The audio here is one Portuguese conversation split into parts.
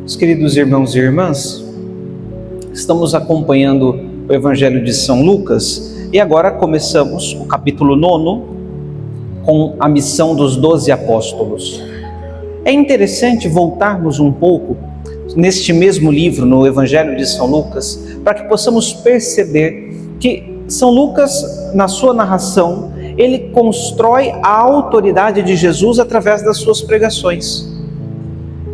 Meus queridos irmãos e irmãs, estamos acompanhando o Evangelho de São Lucas e agora começamos o capítulo 9 com a missão dos 12 apóstolos. É interessante voltarmos um pouco neste mesmo livro, no Evangelho de São Lucas, para que possamos perceber que São Lucas, na sua narração, ele constrói a autoridade de Jesus através das suas pregações.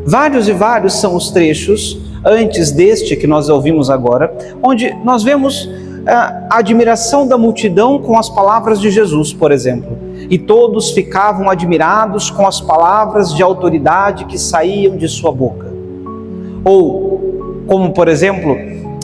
Vários e vários são os trechos, antes deste que nós ouvimos agora, onde nós vemos a admiração da multidão com as palavras de Jesus, por exemplo. E todos ficavam admirados com as palavras de autoridade que saíam de sua boca. Ou, como por exemplo,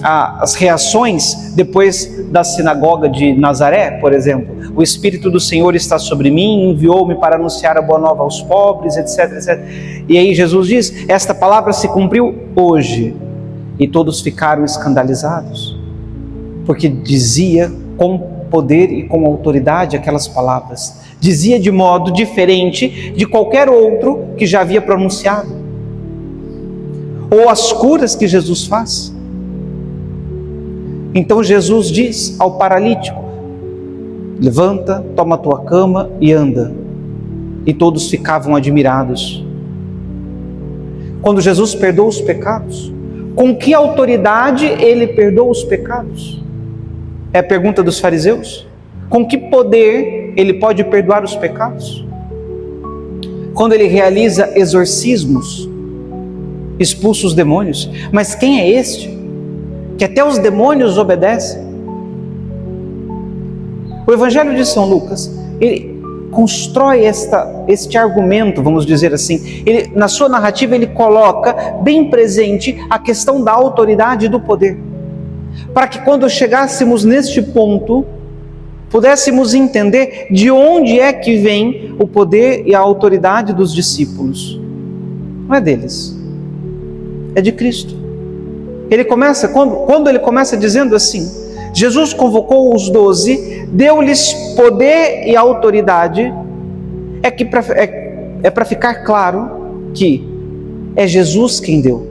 as reações depois da sinagoga de Nazaré, por exemplo. O Espírito do Senhor está sobre mim, enviou-me para anunciar a boa nova aos pobres, etc, etc. E aí Jesus diz, esta palavra se cumpriu hoje. E todos ficaram escandalizados, porque dizia com poder e com autoridade aquelas palavras. Dizia de modo diferente de qualquer outro que já havia pronunciado. Ou as curas que Jesus faz. Então Jesus diz ao paralítico, levanta, toma a tua cama e anda. E todos ficavam admirados. Quando Jesus perdoa os pecados, com que autoridade ele perdoa os pecados? É a pergunta dos fariseus. Com que poder ele pode perdoar os pecados? Quando ele realiza exorcismos, expulsa os demônios. Mas quem é este? Que até os demônios obedecem. O Evangelho de São Lucas, ele constrói este argumento, vamos dizer assim. Ele, na sua narrativa, ele coloca bem presente a questão da autoridade e do poder. Para que quando chegássemos neste ponto, pudéssemos entender de onde é que vem o poder e a autoridade dos discípulos. Não é deles, é de Cristo. Ele começa, quando ele começa dizendo assim, Jesus convocou os 12, deu-lhes poder e autoridade, é para ficar claro que é Jesus quem deu.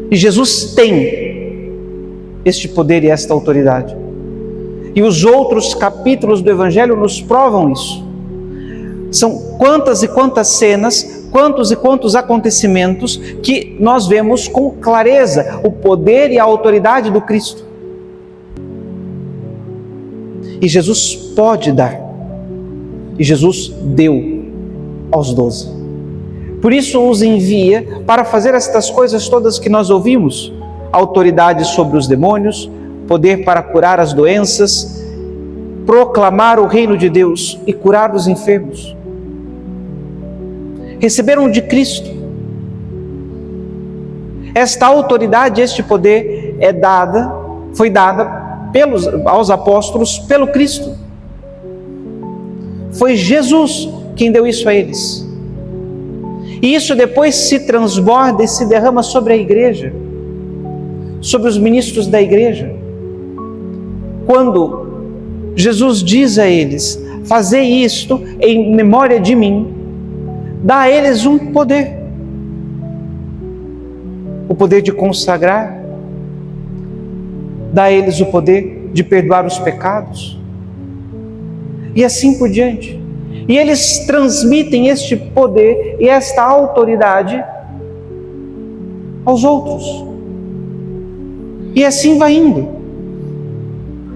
E Jesus tem este poder e esta autoridade. E os outros capítulos do Evangelho nos provam isso. São quantas e quantas cenas, quantos e quantos acontecimentos que nós vemos com clareza o poder e a autoridade do Cristo. E Jesus pode dar. E Jesus deu aos 12. Por isso os envia para fazer estas coisas todas que nós ouvimos. Autoridade sobre os demônios, poder para curar as doenças, proclamar o reino de Deus e curar os enfermos. Receberam de Cristo. Esta autoridade, este poder foi dada aos apóstolos pelo Cristo. Foi Jesus quem deu isso a eles. E isso depois se transborda e se derrama sobre a igreja, sobre os ministros da igreja. Quando Jesus diz a eles, fazei isto em memória de mim, dá a eles um poder. O poder de consagrar, dá a eles o poder de perdoar os pecados, e assim por diante. E eles transmitem este poder e esta autoridade aos outros. E assim vai indo,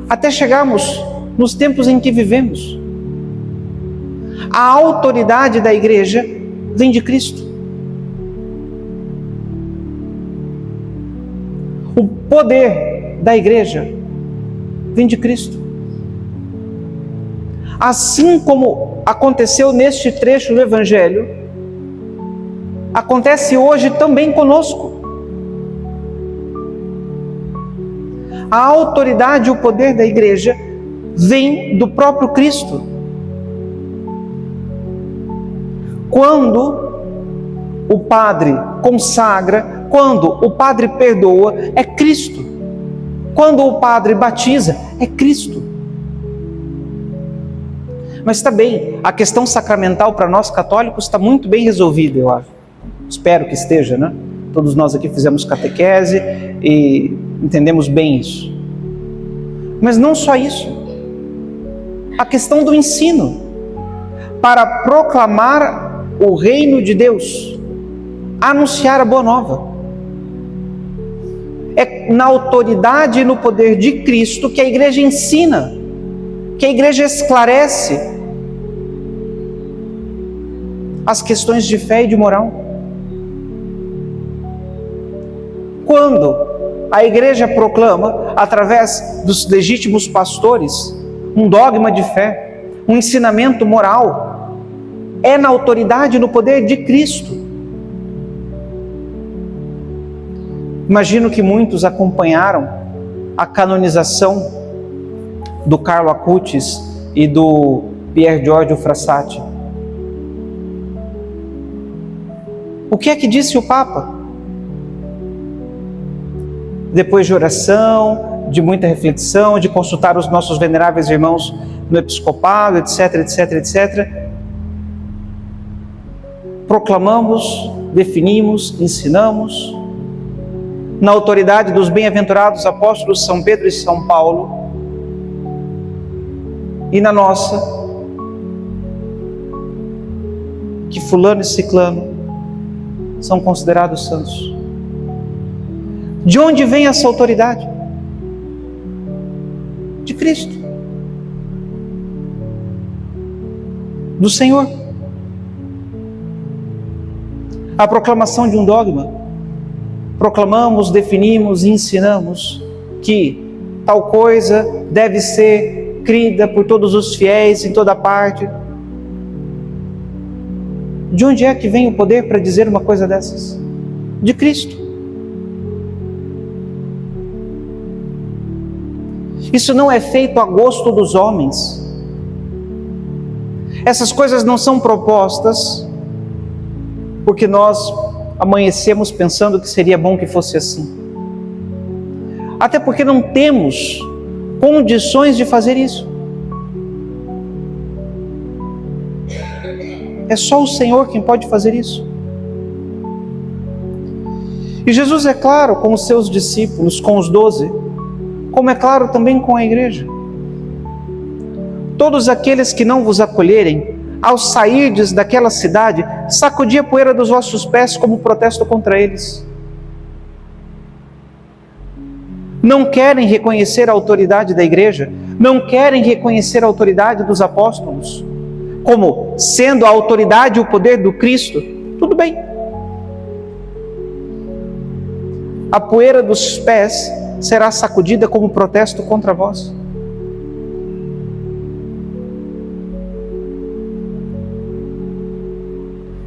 até chegarmos nos tempos em que vivemos. A autoridade da igreja vem de Cristo. O poder da igreja vem de Cristo. Assim como aconteceu neste trecho do Evangelho, acontece hoje também conosco. A autoridade e o poder da igreja vem do próprio Cristo. Quando o Padre consagra, quando o Padre perdoa, é Cristo. Quando o Padre batiza, é Cristo. Mas está bem, a questão sacramental para nós católicos está muito bem resolvida, eu acho. Espero que esteja, né? Todos nós aqui fizemos catequese e entendemos bem isso. Mas não só isso. A questão do ensino. Para proclamar o reino de Deus. Anunciar a boa nova. É na autoridade e no poder de Cristo que a igreja ensina, que a igreja esclarece as questões de fé e de moral. Quando a igreja proclama, através dos legítimos pastores, um dogma de fé, um ensinamento moral, é na autoridade e no poder de Cristo. Imagino que muitos acompanharam a canonização do Carlo Acutis e do Pier Giorgio Frassati. O que é que disse o Papa? Depois de oração, de muita reflexão, de consultar os nossos veneráveis irmãos no episcopado, etc, etc, etc, proclamamos, definimos, ensinamos, na autoridade dos bem-aventurados apóstolos São Pedro e São Paulo, e na nossa, que fulano e ciclano são considerados santos. De onde vem essa autoridade? De Cristo, do Senhor. A proclamação de um dogma. Proclamamos, definimos e ensinamos que tal coisa deve ser crida por todos os fiéis em toda parte. De onde é que vem o poder para dizer uma coisa dessas? De Cristo. Isso não é feito a gosto dos homens. Essas coisas não são propostas porque nós amanhecemos pensando que seria bom que fosse assim. Até porque não temos condições de fazer isso. É só o Senhor quem pode fazer isso. E Jesus é claro com os seus discípulos, com os 12, como é claro também com a igreja. Todos aqueles que não vos acolherem, ao sairdes daquela cidade, sacudi a poeira dos vossos pés como protesto contra eles. Não querem reconhecer a autoridade da igreja, não querem reconhecer a autoridade dos apóstolos, como sendo a autoridade e o poder do Cristo. Tudo bem. A poeira dos pés será sacudida como protesto contra vós.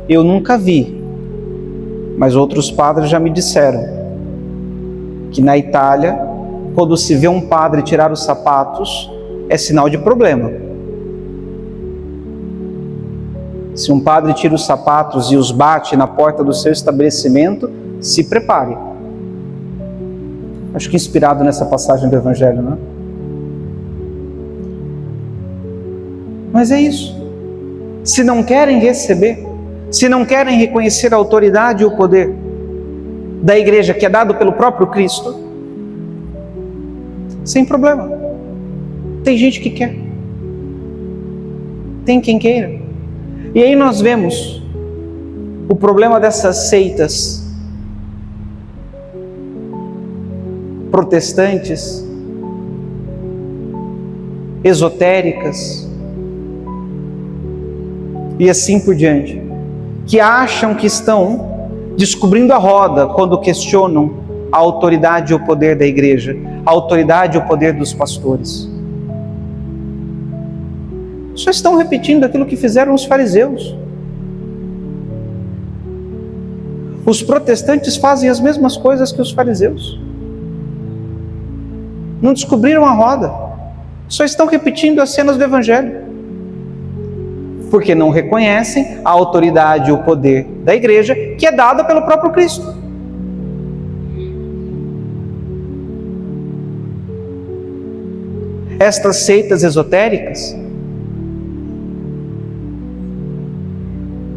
Eu nunca vi, mas outros padres já me disseram que na Itália, quando se vê um padre tirar os sapatos, é sinal de problema. Se um padre tira os sapatos e os bate na porta do seu estabelecimento, se prepare. Acho que inspirado nessa passagem do Evangelho, não é? Mas é isso. Se não querem receber, se não querem reconhecer a autoridade e o poder da igreja que é dado pelo próprio Cristo, sem problema. Tem gente que quer. Tem quem queira. E aí nós vemos o problema dessas seitas protestantes, esotéricas e assim por diante, que acham que estão descobrindo a roda quando questionam a autoridade e o poder da igreja, a autoridade e o poder dos pastores. Só estão repetindo aquilo que fizeram os fariseus. Os protestantes fazem as mesmas coisas que os fariseus. Não descobriram a roda, só estão repetindo as cenas do Evangelho. Porque não reconhecem a autoridade e o poder da igreja que é dada pelo próprio Cristo. Estas seitas esotéricas,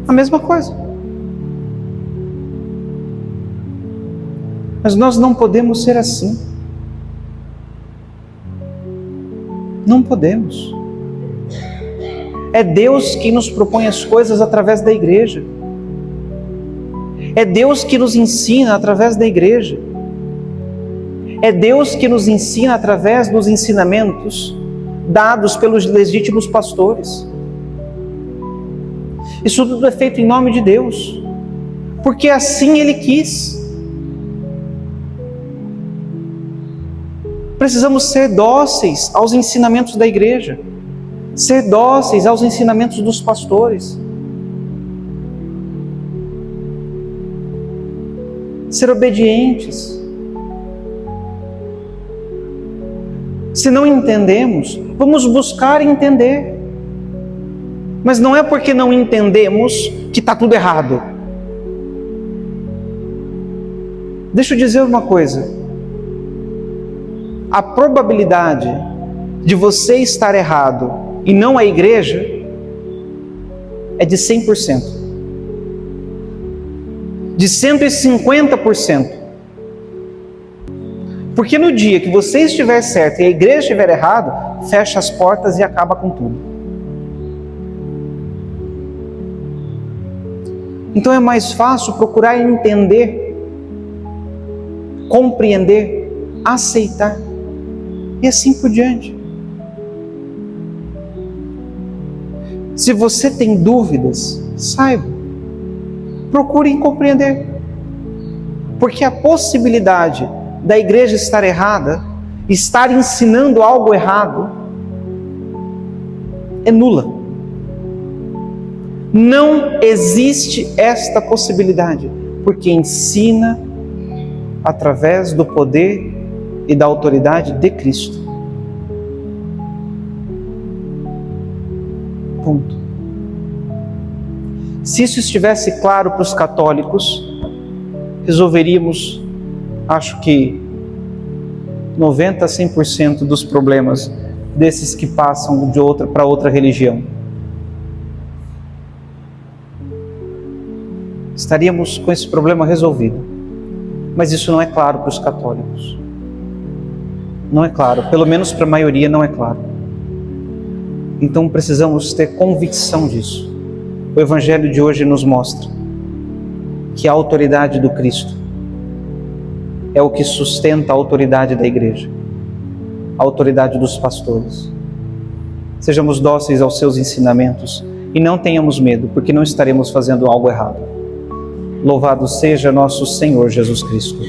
a mesma coisa. Mas nós não podemos ser assim. Não podemos. É Deus que nos propõe as coisas através da igreja. É Deus que nos ensina através da igreja. É Deus que nos ensina através dos ensinamentos dados pelos legítimos pastores. Isso tudo é feito em nome de Deus, porque assim Ele quis. Precisamos ser dóceis aos ensinamentos da igreja, ser dóceis aos ensinamentos dos pastores, ser obedientes. Se não entendemos, vamos buscar entender. Mas não é porque não entendemos que está tudo errado. Deixa eu dizer uma coisa. A probabilidade de você estar errado e não a igreja é de 100%. De 150%. Porque no dia que você estiver certo e a igreja estiver errado, fecha as portas e acaba com tudo. Então é mais fácil procurar entender, compreender, aceitar e assim por diante. Se você tem dúvidas, saiba, procure compreender, porque a possibilidade da igreja estar errada, estar ensinando algo errado, é nula. Não existe esta possibilidade, porque ensina através do poder e da autoridade de Cristo. Ponto. Se isso estivesse claro para os católicos, resolveríamos, acho que 90% a 100% dos problemas desses que passam de outra para outra religião. Estaríamos com esse problema resolvido. Mas isso não é claro para os católicos. Não é claro, pelo menos para a maioria não é claro. Então precisamos ter convicção disso. O Evangelho de hoje nos mostra que a autoridade do Cristo é o que sustenta a autoridade da igreja, a autoridade dos pastores. Sejamos dóceis aos seus ensinamentos e não tenhamos medo, porque não estaremos fazendo algo errado. Louvado seja nosso Senhor Jesus Cristo.